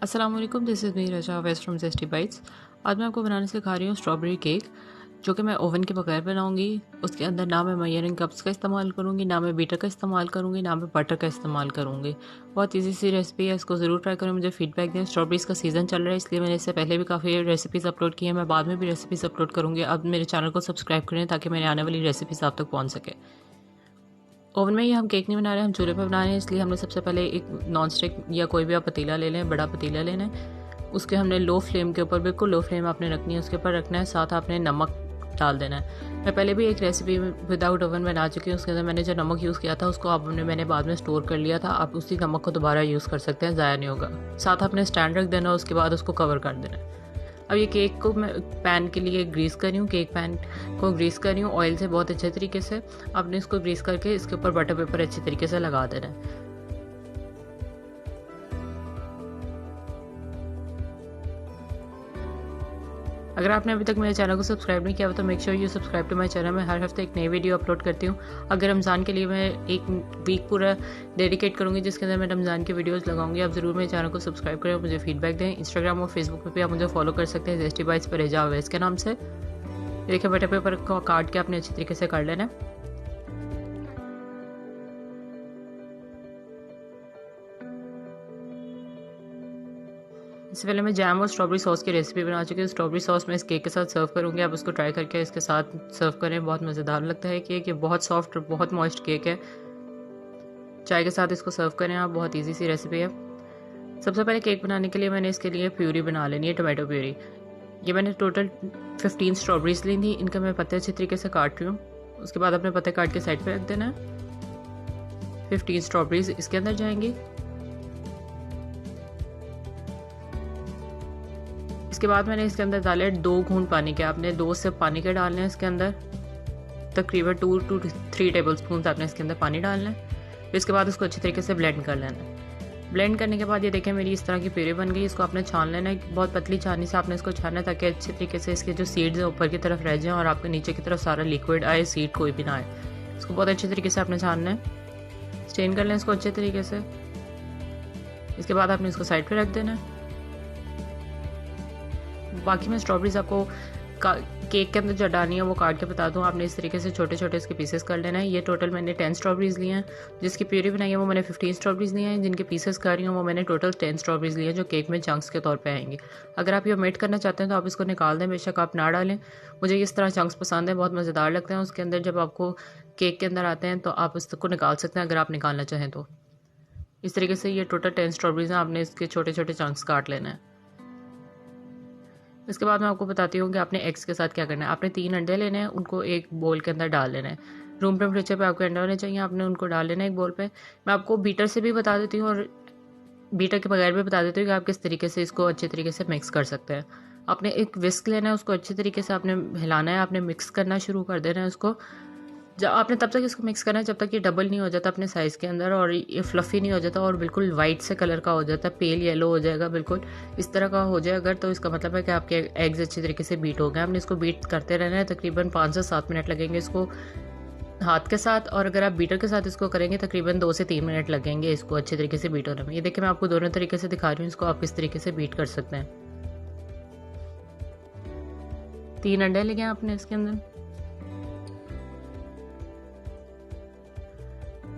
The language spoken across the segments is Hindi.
अस्सलाम वालेकुम, this is me Raza west from Zesty Bites. आज मैं आपको बनाने सिखा रही हूँ स्ट्रॉबेरी केक, जो कि मैं ओवन के बगैर बनाऊँगी। उसके अंदर ना मैं मेजरिंग कप्स का इस्तेमाल करूँगी, ना मैं बीटर का इस्तेमाल करूँगी, ना मैं बटर का इस्तेमाल करूँगी। बहुत ईजी सी रेसिपी है, इसको ज़रूर ट्राई करें, मुझे फीडबैक दें। स्ट्रॉबेरीज़ का सीज़न चल रहा है, इसलिए मैंने इससे पहले भी काफ़ी रेसिपीज़ अपलोड की हैं। मैं बाद में भी रेसिपीज़ अपलोड करूँगी। अब मेरे चैनल को सब्सक्राइब करें ताकि मेरे आने वाली रेसिपीज़ आप तक पहुँच सके। ओवन में ही हम केक नहीं बना रहे, हम चूल्हे पर बना रहे हैं, इसलिए हमने सबसे पहले एक नॉन स्टिक या कोई भी आप पतीला ले लें, बड़ा पतीला लेना है। उसके हमने लो फ्लेम के ऊपर, बिल्कुल लो फ्लेम आपने रखनी है, उसके ऊपर रखना है। साथ आपने नमक डाल देना है। मैं पहले भी एक रेसिपी विदाउट ओवन बना चुकी हूँ, उसके अंदर मैंने जो नमक यूज़ किया था उसको मैंने बाद में स्टोर कर लिया था। आप उसी नमक को दोबारा यूज़ कर सकते हैं, ज़ाया नहीं होगा। साथ आपने स्टैंड रख देना, उसके बाद उसको कवर कर देना है। अब ये केक को मैं पैन के लिए ग्रीस कर रही हूँ, केक पैन को ग्रीस कर रही हूँ ऑयल से बहुत अच्छे तरीके से। आपने इसको ग्रीस करके इसके ऊपर बटर पेपर अच्छे तरीके से लगा देना है। अगर आपने अभी तक मेरे चैनल को सब्सक्राइब नहीं किया तो make sure you subscribe to my channel. मैं हर हफ्ते एक नई वीडियो अपलोड करती हूँ। अगर रमज़ान के लिए मैं एक वीक पूरा डेडिकेट करूँगी जिसके अंदर मैं रमज़ान की वीडियोस लगाऊंगी। आप ज़रूर मेरे चैनल को सब्सक्राइब करें और मुझे फीडबैक दें। इंस्टाग्राम और फेसबुक पर भी आप मुझे फॉलो कर सकते हैं, ज़ेस्टी बाइट्स पर रेजा अवैस के नाम से। देखिए, बटर पेपर को काट के आपने अच्छी तरीके से कर लेना है। इससे पहले मैं जैम और स्ट्रॉबेरी सॉस की रेसिपी बना चुकी हूँ। स्ट्रॉबेरी सॉस मैं इस केक के साथ सर्व करूँगी, आप उसको ट्राई करके इसके साथ सर्व करें। बहुत मज़ेदार लगता है केक, ये बहुत सॉफ्ट और बहुत मॉइस्ट केक है। चाय के साथ इसको सर्व करें आप, बहुत ईजी सी रेसिपी है। सबसे पहले केक बनाने के लिए मैंने इसके लिए प्यूरी बना लेनी है, टोमेटो प्यूरी। ये मैंने टोटल 15 स्ट्रॉबेरीज ली थी, इनका मैं पत्ते अच्छी तरीके से काट रही हूँ। उसके बाद अपने पत्ते काट के साइड पे रख देना है। 15 स्ट्रॉबेरीज इसके अंदर जाएंगी। इसके बाद मैंने इसके अंदर डाले 2 घूंट पानी के। आपने 2 सिप पानी के डालने हैं इसके अंदर। तकरीबन 2 to 3 टेबल स्पून आपने इसके अंदर पानी डालना है। फिर इसके बाद उसको अच्छी तरीके से ब्लेंड कर लेना है। ब्लेंड करने के बाद ये देखें मेरी इस तरह की प्यूरी बन गई। इसको आपने छान लेना है, बहुत पतली छानी से आपने इसको छाना है ताकि अच्छे तरीके से इसके जो सीड्स हैं ऊपर की तरफ रह जाएं और आपके नीचे की तरफ सारा लिक्विड आए, सीड कोई भी ना आए। इसको बहुत अच्छे तरीके से आपने छानना है। स्टेन कर लें इसको अच्छे तरीके से। इसके बाद आपने इसको साइड पर रख देना है। बाकी मैं स्ट्रॉबेरीज आपको केक के अंदर जो डालनी है वो काट के बता दूँ। आपने इस तरीके से छोटे छोटे इसके पीसेस कर लेना है। ये टोटल मैंने 10 स्ट्रॉबेरीज लिए हैं। जिसकी प्यूरी बनाई है वो मैंने 15 स्ट्रॉबेरीज लिए हैं। जिनके पीसेस कर रही हूँ वो मैंने टोटल 10 स्ट्रॉबेरीज लिए हैं, जो केक में चंक्स के तौर पे आएंगे। अगर आप ये ओमिट करना चाहते हैं तो आप इसको निकाल दें, बेशक आप ना डालें। मुझे इस तरह चंक्स पसंद है, बहुत मज़ेदार लगते हैं। उसके अंदर जब आपको केक के अंदर आते हैं तो आप इसको निकाल सकते हैं अगर आप निकालना चाहें तो। इस तरीके से ये टोटल 10 स्ट्रॉबेरीज हैं, आपने इसके छोटे छोटे चंक्स काट लेना है। इसके बाद मैं आपको बताती हूँ कि आपने एग्स के साथ क्या करना है। आपने 3 अंडे लेने हैं, उनको एक बोल के अंदर डाल लेना है। रूम टेम्परेचर पे आपके अंडे होने चाहिए, आपने उनको डाल लेना है एक बोल पे। मैं आपको बीटर से भी बता देती हूँ और बीटर के बगैर भी बता देती हूँ कि आप किस तरीके से इसको अच्छे तरीके से मिक्स कर सकते हैं। आपने एक विस्क लेना है, उसको अच्छे तरीके से आपने हिलाना है, आपने मिक्स करना शुरू कर देना है उसको। जब आपने तब तक इसको मिक्स करना है जब तक ये डबल नहीं हो जाता अपने साइज़ के अंदर और ये फ्लफ़ी नहीं हो जाता और बिल्कुल वाइट से कलर का हो जाता, पेल येलो हो जाएगा। बिल्कुल इस तरह का हो जाए अगर, तो इसका मतलब है कि आपके एग्स अच्छी तरीके से बीट हो गए। हमने इसको बीट करते रहना है, तकरीबन 5 से 7 मिनट लगेंगे इसको हाथ के साथ, और अगर आप बीटर के साथ इसको करेंगे तकरीबन 2 से 3 मिनट लगेंगे इसको अच्छे तरीके से बीट होने में। ये देखिए मैं आपको दोनों तरीके से दिखा रही हूँ, इसको आप किस तरीके से बीट कर सकते हैं। 3 अंडे लेंगे आपने इसके अंदर।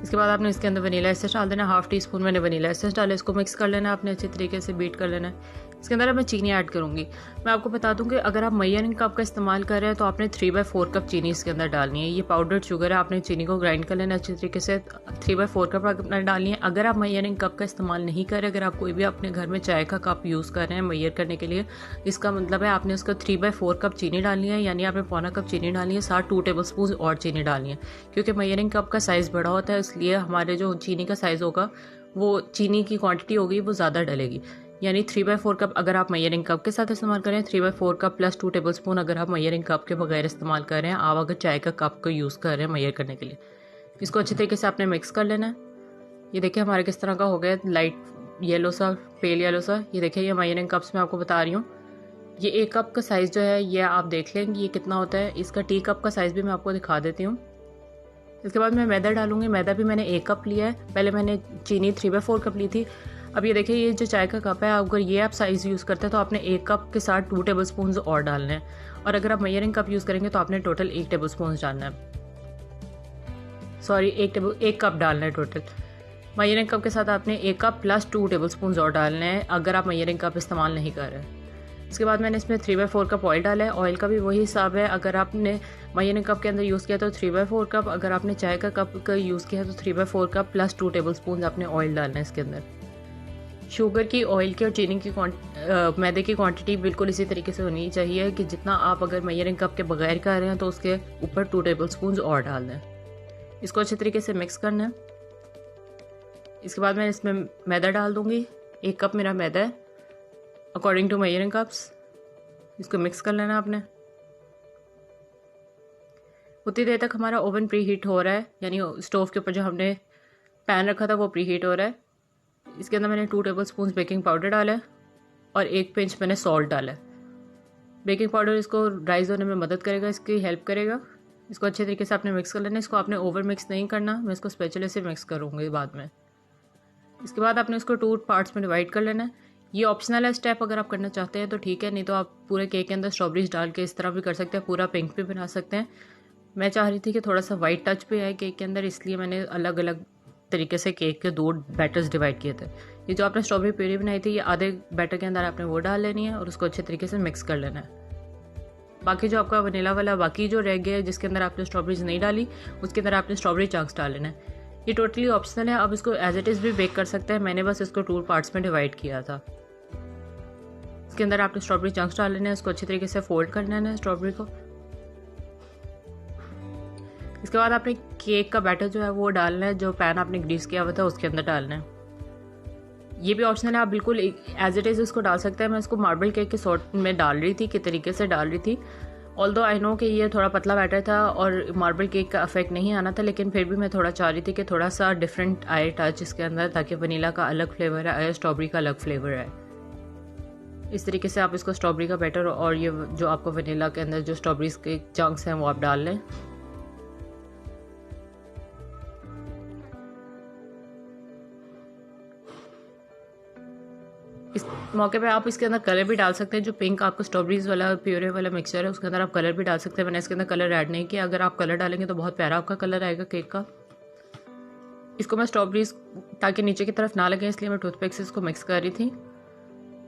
इसके बाद आपने इसके अंदर वनीला एसेंस डाल देना। 1/2 टीस्पून मैंने वनीला एसेंस डाला, इसको मिक्स कर लेना है, आपने अच्छे तरीके से बीट कर लेना है। इसके अंदर अब मैं चीनी ऐड करूँगी। मैं आपको बता दूँ कि अगर आप मेजरिंग कप का इस्तेमाल कर रहे हैं तो आपने 3/4 कप चीनी इसके अंदर डालनी है। ये पाउडर्ड शुगर है, आपने चीनी को ग्राइंड कर लेना अच्छे तरीके से। 3/4 कप आपने डालनी है। अगर आप मेजरिंग कप का इस्तेमाल नहीं कर रहे, अगर आप कोई भी अपने घर में चाय का कप यूज़ कर रहे हैं मेजर करने के लिए, इसका मतलब है आपने उसका 3/4 कप चीनी डालनी है, यानी आपने 1/4 कप चीनी डालनी है, साथ 2 टेबल स्पून और चीनी डालनी है। क्योंकि मेजरिंग कप का साइज़ बड़ा होता है, इसलिए हमारे जो चीनी का साइज़ होगा वो चीनी की क्वांटिटी होगी वो ज़्यादा डलेगी। यानी 3/4 कप अगर आप मेजरिंग कप के साथ इस्तेमाल करें, 3/4 कप प्लस 2 टेबल स्पून अगर आप मेजरिंग कप के बगैर इस्तेमाल कर रहे हैं, आप अगर चाय का कप को यूज़ कर रहे हैं मेजर करने के लिए। इसको अच्छी तरीके से आपने मिक्स कर लेना है। ये देखिए हमारे किस तरह का हो गया, लाइट येलो सा, पेल येलो सा। ये देखिए ये मेजरिंग कप्स मैं आपको बता रही हूँ। ये 1 कप का साइज़ जो है ये आप देख लें ये कितना होता है। इसका टी कप का साइज़ भी मैं आपको दिखा देती हूँ। इसके बाद मैं मैदा डालूंगी। मैदा भी मैंने 1 कप लिया है। पहले मैंने चीनी 3/4 कप ली थी, अब ये देखिए, ये जो चाय का कप है, अगर ये आप साइज़ यूज़ करते हैं तो आपने 1 कप के साथ 2 टेबल स्पून और डालने हैं, और अगर आप मेजरिंग कप यूज़ करेंगे तो आपने टोटल 1 टेबल स्पून डालना है। सॉरी, 1 कप डालना है टोटल। मेजरिंग कप के साथ आपने 1 कप प्लस 2 टेबल स्पून और डालने हैं अगर आप मेजरिंग कप इस्तेमाल नहीं कर रहे हैं। इसके बाद मैंने इसमें 3/4 कप ऑयल डाला है। ऑयल का भी वही हिसाब है, अगर आपने मेजरिंग कप के अंदर यूज़ किया तो 3/4 कप, अगर आपने चाय का कप का यूज़ किया तो 3/4 कप प्लस 2 टेबल स्पून आपने ऑयल डालना है इसके अंदर। शुगर की, ऑयल की और चीनी की मैदे की क्वांटिटी बिल्कुल इसी तरीके से होनी चाहिए कि जितना आप अगर मेजरिंग कप के बगैर कर रहे हैं तो उसके ऊपर 2 टेबल स्पून और डाल दें। इसको अच्छे तरीके से मिक्स करना है। इसके बाद मैं इसमें मैदा डाल दूँगी। 1 कप मेरा मैदा है अकॉर्डिंग टू मेजरिंग कप्स। इसको मिक्स कर लेना आपने। उतनी देर तक हमारा ओवन प्री हीट हो रहा है, यानी स्टोव के ऊपर जो हमने पैन रखा था वो प्री हीट हो रहा है। इसके अंदर मैंने 2 टेबल स्पून बेकिंग पाउडर डाला है और 1 पिंच मैंने सॉल्ट डाला है। बेकिंग पाउडर इसको राइज होने में मदद करेगा, इसकी हेल्प करेगा। इसको अच्छे तरीके से आपने मिक्स कर लेना है। इसको आपने ओवर मिक्स नहीं करना, मैं इसको स्पैचुला से मिक्स करूँगी बाद में। इसके बाद आपने इसको 2 पार्ट्स में डिवाइड कर लेना है। ये ऑप्शनल है स्टेप, अगर आप करना चाहते हैं तो ठीक है, नहीं तो आप पूरे केक के अंदर स्ट्रॉबेरीज डाल के इस तरह भी कर सकते हैं, पूरा पिंक भी बना सकते हैं। मैं चाह रही थी कि थोड़ा सा वाइट टच भी आए केक के अंदर, इसलिए मैंने अलग अलग तरीके से केक के 2 बैटर्स डिवाइड किए थे। ये जो आपने स्ट्रॉबेरी प्यूरी बनाई थी, ये आधे बैटर के अंदर आपने वो डाल लेनी है और उसको अच्छे तरीके से मिक्स कर लेना है। बाकी जो आपका वनीला वाला बाकी जो रह गया है जिसके अंदर आपने स्ट्रॉबेरीज नहीं डाली, उसके अंदर आपने स्ट्रॉबेरी चंक्स डाल लेना है। ये टोटली ऑप्शनल है, आप इसको एज इट इज़ भी बेक कर सकते हैं। मैंने बस इसको 2 पार्ट्स में डिवाइड किया था। इसके अंदर आपने स्ट्रॉबेरी चंक्स डाल लेना है, उसको अच्छे तरीके से फोल्ड करना है स्ट्रॉबेरी को। इसके बाद आपने केक का बैटर जो है वो डालना है, जो पैन आपने ग्रीस किया हुआ था उसके अंदर डालना है। ये भी ऑप्शनल है, आप बिल्कुल एज इट इज़ इसको डाल सकते हैं। मैं इसको मार्बल केक के सॉर्ट में डाल रही थी, किस तरीके से डाल रही थी। ऑल्दो आई नो कि ये थोड़ा पतला बैटर था और मार्बल केक का इफेक्ट नहीं आना था, लेकिन फिर भी मैं थोड़ा चाह रही थी कि थोड़ा सा डिफरेंट आए टच इसके अंदर, ताकि वनीला का अलग फ्लेवर आए, स्ट्रॉबेरी का अलग फ्लेवर आए। इस तरीके से आप इसको स्ट्रॉबेरी का बैटर और ये जो आपको वनीला के अंदर जो स्ट्रॉबेरीज के चंक्स हैं वो आप डाल लें। इस मौके पे आप इसके अंदर कलर भी डाल सकते हैं, जो पिंक आपको स्ट्रॉबेरीज वाला प्योरे वाला मिक्सचर है उसके अंदर आप कलर भी डाल सकते हैं। मैंने इसके अंदर कलर ऐड नहीं किया, अगर आप कलर डालेंगे तो बहुत प्यारा आपका कलर आएगा केक का। इसको मैं स्ट्रॉबेरीज ताकि नीचे की तरफ ना लगे इसलिए मैं टूथपिक से इसको मिक्स कर रही थी,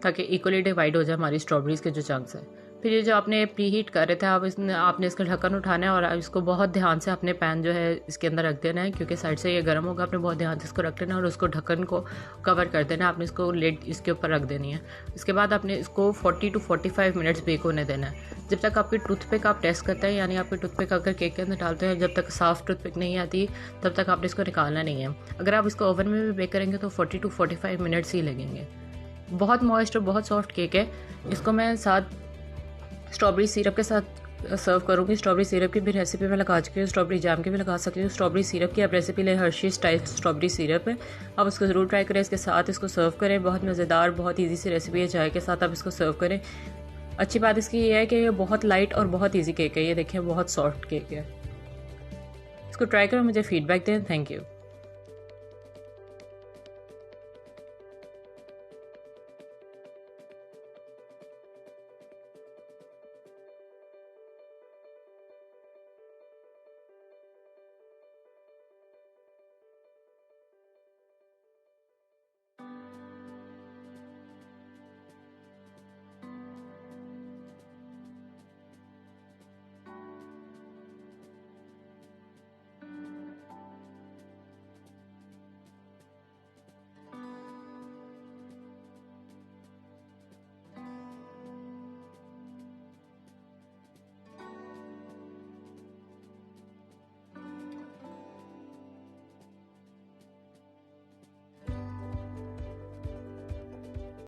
ताकि इक्वली डिवाइड हो जाए हमारी स्ट्रॉबेरीज के जो चंक्स हैं। फिर ये जो आपने प्री हीट कर रहे थे आपने इसका ढक्कन उठाना है और इसको बहुत ध्यान से अपने पैन जो है इसके अंदर रख देना है, क्योंकि साइड से ये गर्म होगा। आपने बहुत ध्यान से इसको रख लेना और उसको ढक्कन को कवर कर देना है। आपने इसको लिड इसके ऊपर रख देनी है। इसके बाद आपने इसको 40 to 45 मिनट्स बेक होने देना है, जब तक आपकी टूथपिक आप टेस्ट करते हैं, यानी आपकी टूथपिक अगर केक के अंदर डालते हैं जब तक साफ़ टूथपिक नहीं आती तब तक आपने इसको निकालना नहीं है। अगर आप इसको ओवन में भी बेक करेंगे तो 40 to 45 मिनट्स ही लगेंगे। बहुत मॉइस्ट और बहुत सॉफ्ट केक है। इसको मैं साथ स्ट्रॉबेरी सिरप के साथ सर्व करूँगी। स्ट्रॉबेरी सिरप की भी रेसिपी मैं लगा चुकी हूँ, स्ट्रॉबेरी जैम की भी लगा सकती हूँ। स्ट्रॉबेरी सिरप की आप रेसिपी लें, हर्शीज़ टाइप स्ट्रॉबेरी सिरप है, आप उसको ज़रूर ट्राई करें। इसके साथ इसको सर्व करें, बहुत मज़ेदार बहुत ईजी सी रेसिपी है। चाय के साथ आप इसको सर्व करें। अच्छी बात इसकी ये है कि ये बहुत लाइट और बहुत ईजी केक है। ये देखें बहुत सॉफ्ट केक है। इसको ट्राई करें, मुझे फीडबैक दें। Thank you.